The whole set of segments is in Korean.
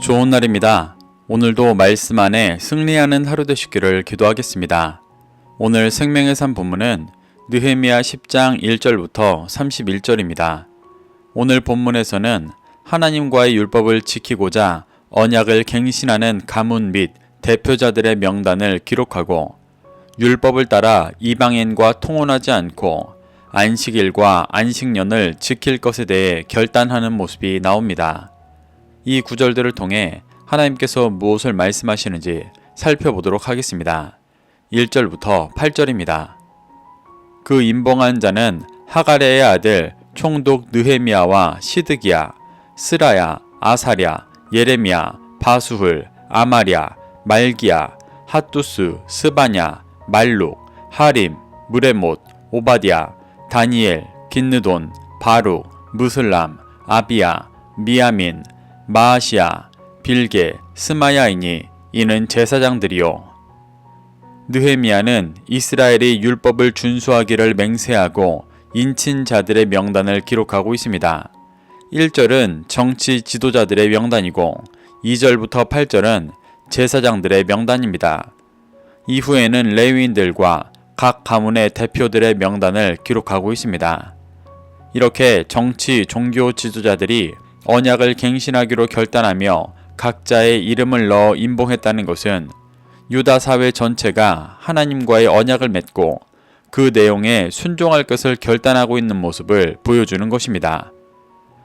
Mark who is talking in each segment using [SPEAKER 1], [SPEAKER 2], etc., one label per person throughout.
[SPEAKER 1] 좋은 날입니다. 오늘도 말씀 안에 승리하는 하루 되시기를 기도하겠습니다. 오늘 생명의 산 본문은 느헤미야 10장 1절부터 31절입니다. 오늘 본문에서는 하나님과의 율법을 지키고자 언약을 갱신하는 가문 및 대표자들의 명단을 기록하고 율법을 따라 이방인과 통혼하지 않고 안식일과 안식년을 지킬 것에 대해 결단하는 모습이 나옵니다. 이 구절들을 통해 하나님께서 무엇을 말씀하시는지 살펴보도록 하겠습니다. 1절부터 8절입니다. 그 임봉한 자는 하가랴의 아들 총독 느헤미야와 시드기야, 스라야, 아사랴, 예레미야, 바수훌, 아마랴, 말기야, 핫두스, 스바냐, 말룩, 하림, 무레못, 오바디야, 다니엘, 긴느돈, 바룩, 무슬람, 아비야, 미야민, 마아시야, 빌게, 스마야이니 이는 제사장들이요. 느헤미야는 이스라엘이 율법을 준수하기를 맹세하고 인친 자들의 명단을 기록하고 있습니다. 1절은 정치 지도자들의 명단이고 2절부터 8절은 제사장들의 명단입니다. 이후에는 레위인들과 각 가문의 대표들의 명단을 기록하고 있습니다. 이렇게 정치, 종교 지도자들이 언약을 갱신하기로 결단하며 각자의 이름을 넣어 임봉했다는 것은 유다 사회 전체가 하나님과의 언약을 맺고 그 내용에 순종할 것을 결단하고 있는 모습을 보여주는 것입니다.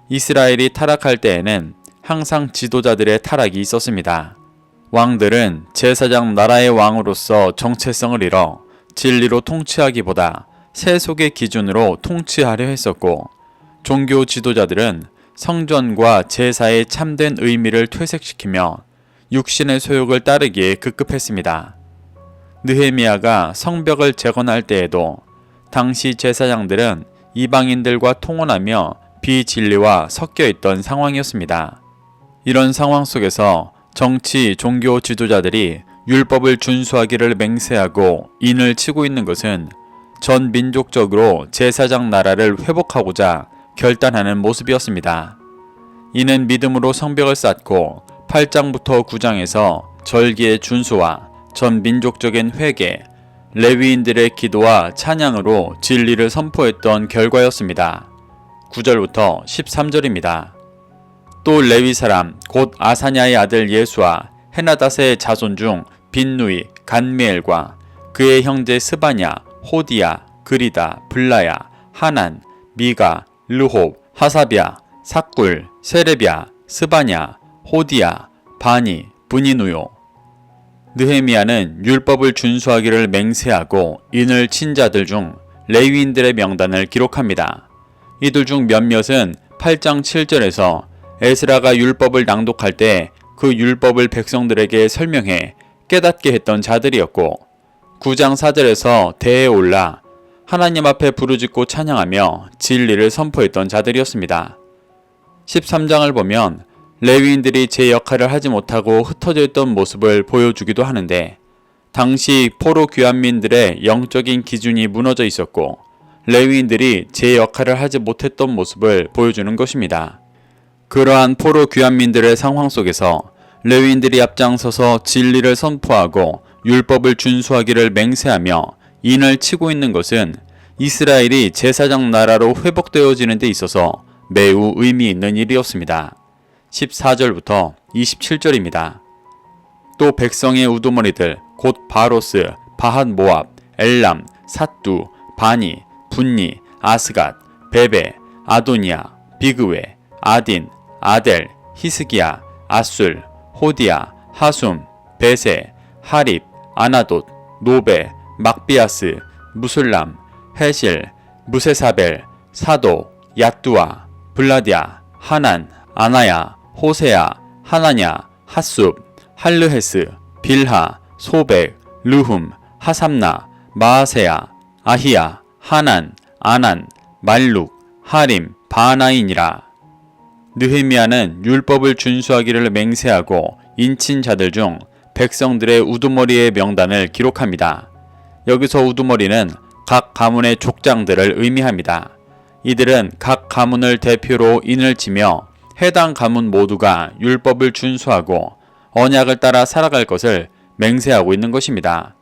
[SPEAKER 1] 이스라엘이 타락할 때에는 항상 지도자들의 타락이 있었습니다. 왕들은 제사장 나라의 왕으로서 정체성을 잃어 진리로 통치하기보다 세속의 기준으로 통치하려 했었고, 종교 지도자들은 성전과 제사의 참된 의미를 퇴색시키며 육신의 소욕을 따르기에 급급했습니다. 느헤미야가 성벽을 재건할 때에도 당시 제사장들은 이방인들과 통혼하며 비진리와 섞여 있던 상황이었습니다. 이런 상황 속에서 정치, 종교 지도자들이 율법을 준수하기를 맹세하고 인을 치고 있는 것은 전 민족적으로 제사장 나라를 회복하고자 결단하는 모습이었습니다. 이는 믿음으로 성벽을 쌓고 8장부터 9장에서 절기의 준수와 전 민족적인 회개, 레위인들의 기도와 찬양으로 진리를 선포했던 결과였습니다. 9절부터 13절입니다. 또 레위 사람 곧 아사냐의 아들 예수와 헤나닷의 자손 중 빈누이, 간미엘과 그의 형제 스바냐, 호디야, 그리다, 블라야, 하난, 미가, 르홉, 하사비야, 삭굴, 세레비야, 스바냐, 호디야, 바니, 브니누요. 느헤미야는 율법을 준수하기를 맹세하고 인을 친 자들 중 레위인들의 명단을 기록합니다. 이들 중 몇몇은 8장 7절에서 에스라가 율법을 낭독할 때 그 율법을 백성들에게 설명해 깨닫게 했던 자들이었고, 9장 4절에서 대에 올라 하나님 앞에 부르짖고 찬양하며 진리를 선포했던 자들이었습니다. 13장을 보면 레위인들이 제 역할을 하지 못하고 흩어져 있던 모습을 보여주기도 하는데, 당시 포로 귀환민들의 영적인 기준이 무너져 있었고 레위인들이 제 역할을 하지 못했던 모습을 보여주는 것입니다. 그러한 포로 귀환민들의 상황 속에서 레위인들이 앞장서서 진리를 선포하고 율법을 준수하기를 맹세하며 인을 치고 있는 것은 이스라엘이 제사장 나라로 회복되어지는 데 있어서 매우 의미 있는 일이었습니다. 14절부터 27절입니다. 또 백성의 우두머리들 곧 바로스, 바핫 모압, 엘람, 삿두, 바니, 분니, 아스갓, 베베, 아도니아, 비그웨, 아딘, 아델, 히스기야, 아술, 호디야, 하숨, 베세, 하립, 아나돗, 노베, 막비아스, 무술람, 헤실, 무세사벨, 사도, 얏두아, 블라디아, 하난, 아나야, 호세야, 하나냐, 핫숲, 할르헤스, 빌하, 소백, 르훔, 하삼나, 마아세야, 아히야, 하난, 아난, 말룩, 하림, 바나인이라. 느헤미야는 율법을 준수하기를 맹세하고 인친 자들 중 백성들의 우두머리의 명단을 기록합니다. 여기서 우두머리는 각 가문의 족장들을 의미합니다. 이들은 각 가문을 대표로 인을 치며 해당 가문 모두가 율법을 준수하고 언약을 따라 살아갈 것을 맹세하고 있는 것입니다.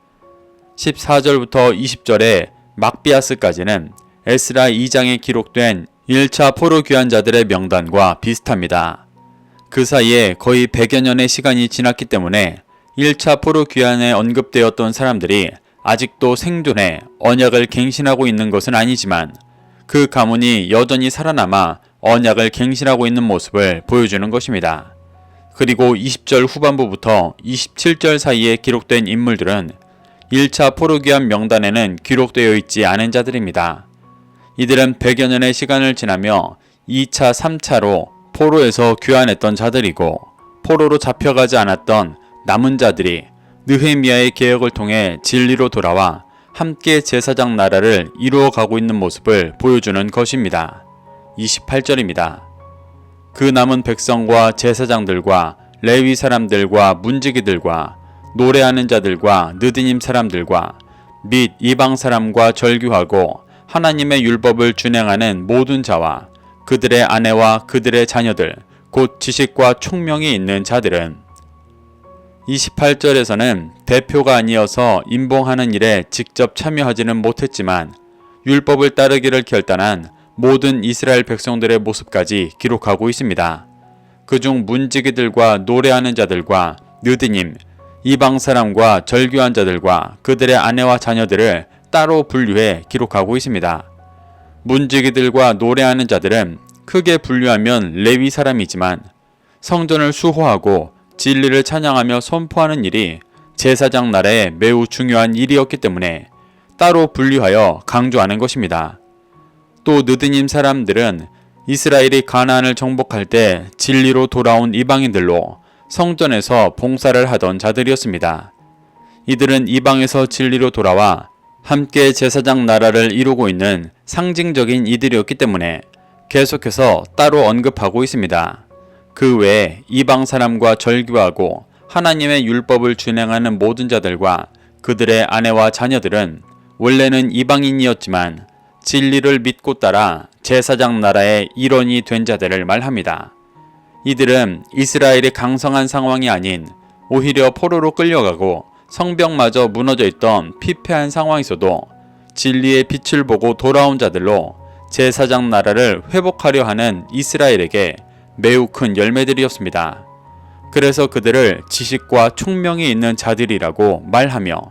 [SPEAKER 1] 14절부터 20절의 막비아스까지는 에스라 2장에 기록된 1차 포로 귀환자들의 명단과 비슷합니다. 그 사이에 거의 100여 년의 시간이 지났기 때문에 1차 포로 귀환에 언급되었던 사람들이 아직도 생존해 언약을 갱신하고 있는 것은 아니지만 그 가문이 여전히 살아남아 언약을 갱신하고 있는 모습을 보여주는 것입니다. 그리고 20절 후반부부터 27절 사이에 기록된 인물들은 1차 포로 귀환 명단에는 기록되어 있지 않은 자들입니다. 이들은 100여 년의 시간을 지나며 2차, 3차로 포로에서 귀환했던 자들이고 포로로 잡혀가지 않았던 남은 자들이 느헤미야의 개혁을 통해 진리로 돌아와 함께 제사장 나라를 이루어가고 있는 모습을 보여주는 것입니다. 28절입니다. 그 남은 백성과 제사장들과 레위 사람들과 문지기들과 노래하는 자들과 느디님 사람들과 및 이방 사람과 절규하고 하나님의 율법을 준행하는 모든 자와 그들의 아내와 그들의 자녀들 곧 지식과 총명이 있는 자들은 28절에서는 대표가 아니어서 임봉하는 일에 직접 참여하지는 못했지만 율법을 따르기를 결단한 모든 이스라엘 백성들의 모습까지 기록하고 있습니다. 그중 문지기들과 노래하는 자들과 느디님, 이방 사람과 절규한 자들과 그들의 아내와 자녀들을 따로 분류해 기록하고 있습니다. 문지기들과 노래하는 자들은 크게 분류하면 레위 사람이지만 성전을 수호하고 진리를 찬양하며 선포하는 일이 제사장 나라에 매우 중요한 일이었기 때문에 따로 분류하여 강조하는 것입니다. 또 느드님 사람들은 이스라엘이 가나안을 정복할 때 진리로 돌아온 이방인들로 성전에서 봉사를 하던 자들이었습니다. 이들은 이방에서 진리로 돌아와 함께 제사장 나라를 이루고 있는 상징적인 이들이었기 때문에 계속해서 따로 언급하고 있습니다. 그 외에 이방 사람과 절규하고 하나님의 율법을 준행하는 모든 자들과 그들의 아내와 자녀들은 원래는 이방인이었지만 진리를 믿고 따라 제사장 나라의 일원이 된 자들을 말합니다. 이들은 이스라엘의 강성한 상황이 아닌 오히려 포로로 끌려가고 성벽마저 무너져 있던 피폐한 상황에서도 진리의 빛을 보고 돌아온 자들로 제사장 나라를 회복하려 하는 이스라엘에게 매우 큰 열매들이었습니다. 그래서 그들을 지식과 총명이 있는 자들이라고 말하며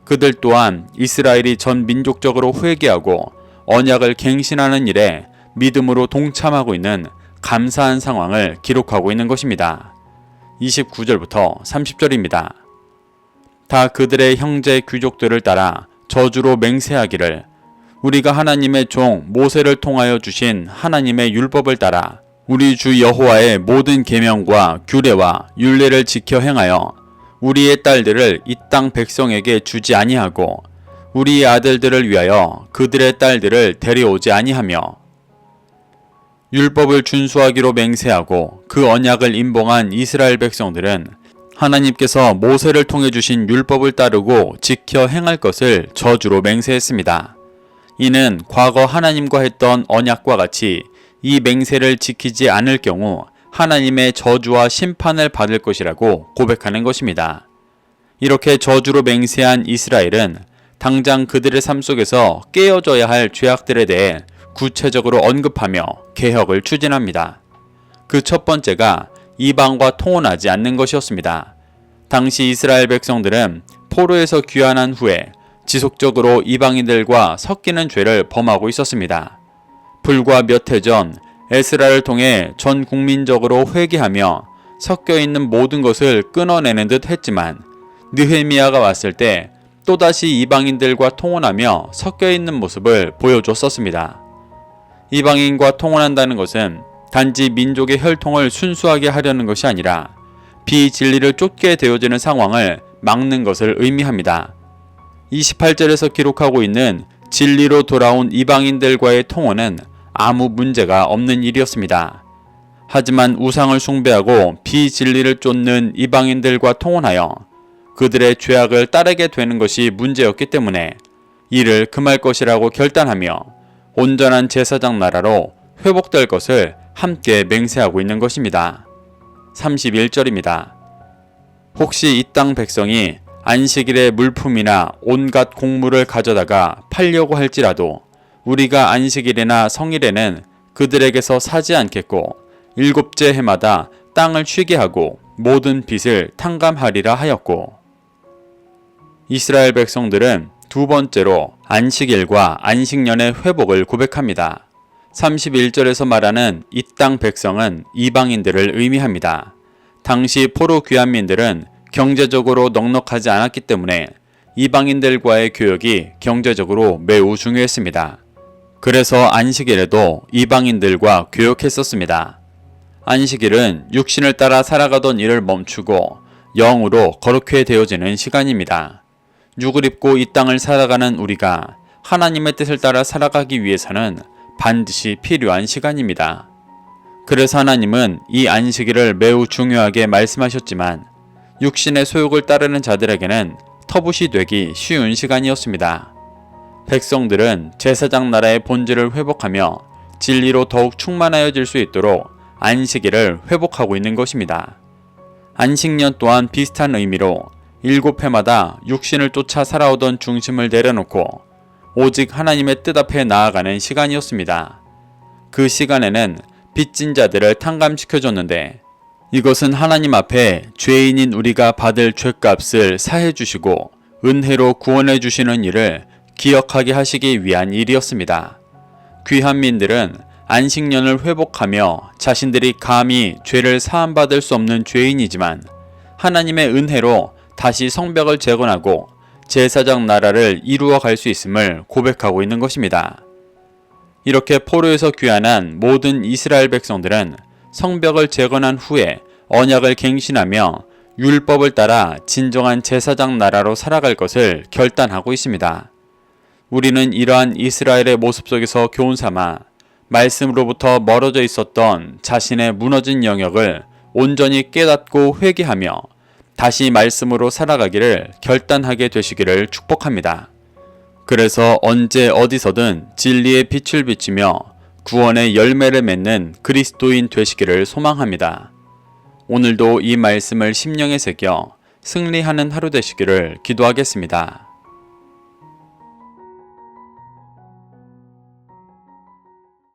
[SPEAKER 1] 그들 또한 이스라엘이 전 민족적으로 회개하고 언약을 갱신하는 일에 믿음으로 동참하고 있는 감사한 상황을 기록하고 있는 것입니다. 29절부터 30절입니다. 다 그들의 형제 귀족들을 따라 저주로 맹세하기를 우리가 하나님의 종 모세를 통하여 주신 하나님의 율법을 따라 우리 주 여호와의 모든 계명과 규례와 율례를 지켜 행하여 우리의 딸들을 이 땅 백성에게 주지 아니하고 우리의 아들들을 위하여 그들의 딸들을 데려오지 아니하며 율법을 준수하기로 맹세하고 그 언약을 임봉한 이스라엘 백성들은 하나님께서 모세를 통해 주신 율법을 따르고 지켜 행할 것을 저주로 맹세했습니다. 이는 과거 하나님과 했던 언약과 같이 이 맹세를 지키지 않을 경우 하나님의 저주와 심판을 받을 것이라고 고백하는 것입니다. 이렇게 저주로 맹세한 이스라엘은 당장 그들의 삶 속에서 깨어져야 할 죄악들에 대해 구체적으로 언급하며 개혁을 추진합니다. 그 첫 번째가 이방과 통혼하지 않는 것이었습니다. 당시 이스라엘 백성들은 포로에서 귀환한 후에 지속적으로 이방인들과 섞이는 죄를 범하고 있었습니다. 불과 몇 해 전 에스라를 통해 전 국민적으로 회개하며 섞여 있는 모든 것을 끊어내는 듯 했지만 느헤미야가 왔을 때 또다시 이방인들과 통혼하며 섞여 있는 모습을 보여줬었습니다. 이방인과 통혼한다는 것은 단지 민족의 혈통을 순수하게 하려는 것이 아니라 비진리를 쫓게 되어지는 상황을 막는 것을 의미합니다. 28절에서 기록하고 있는 진리로 돌아온 이방인들과의 통혼은 아무 문제가 없는 일이었습니다. 하지만 우상을 숭배하고 비진리를 쫓는 이방인들과 통혼하여 그들의 죄악을 따르게 되는 것이 문제였기 때문에 이를 금할 것이라고 결단하며 온전한 제사장 나라로 회복될 것을 함께 맹세하고 있는 것입니다. 31절입니다. 혹시 이 땅 백성이 안식일에 물품이나 온갖 곡물을 가져다가 팔려고 할지라도 우리가 안식일이나 성일에는 그들에게서 사지 않겠고 일곱째 해마다 땅을 쉬게 하고 모든 빚을 탕감하리라 하였고, 이스라엘 백성들은 두 번째로 안식일과 안식년의 회복을 고백합니다. 31절에서 말하는 이 땅 백성은 이방인들을 의미합니다. 당시 포로 귀환민들은 경제적으로 넉넉하지 않았기 때문에 이방인들과의 교역이 경제적으로 매우 중요했습니다. 그래서 안식일에도 이방인들과 교역했었습니다. 안식일은 육신을 따라 살아가던 일을 멈추고 영으로 거룩해 되어지는 시간입니다. 육을 입고 이 땅을 살아가는 우리가 하나님의 뜻을 따라 살아가기 위해서는 반드시 필요한 시간입니다. 그래서 하나님은 이 안식일을 매우 중요하게 말씀하셨지만 육신의 소욕을 따르는 자들에게는 터부시 되기 쉬운 시간이었습니다. 백성들은 제사장 나라의 본질을 회복하며 진리로 더욱 충만하여질 수 있도록 안식일을 회복하고 있는 것입니다. 안식년 또한 비슷한 의미로 7회마다 육신을 쫓아 살아오던 중심을 내려놓고 오직 하나님의 뜻 앞에 나아가는 시간이었습니다. 그 시간에는 빚진 자들을 탕감시켜줬는데 이것은 하나님 앞에 죄인인 우리가 받을 죄값을 사해 주시고 은혜로 구원해 주시는 일을 기억하게 하시기 위한 일이었습니다. 귀환민들은 안식년을 회복하며 자신들이 감히 죄를 사함받을 수 없는 죄인이지만 하나님의 은혜로 다시 성벽을 재건하고 제사장 나라를 이루어 갈 수 있음을 고백하고 있는 것입니다. 이렇게 포로에서 귀환한 모든 이스라엘 백성들은 성벽을 재건한 후에 언약을 갱신하며 율법을 따라 진정한 제사장 나라로 살아갈 것을 결단하고 있습니다. 우리는 이러한 이스라엘의 모습 속에서 교훈 삼아 말씀으로부터 멀어져 있었던 자신의 무너진 영역을 온전히 깨닫고 회개하며 다시 말씀으로 살아가기를 결단하게 되시기를 축복합니다. 그래서 언제 어디서든 진리의 빛을 비치며 구원의 열매를 맺는 그리스도인 되시기를 소망합니다. 오늘도 이 말씀을 심령에 새겨 승리하는 하루 되시기를 기도하겠습니다.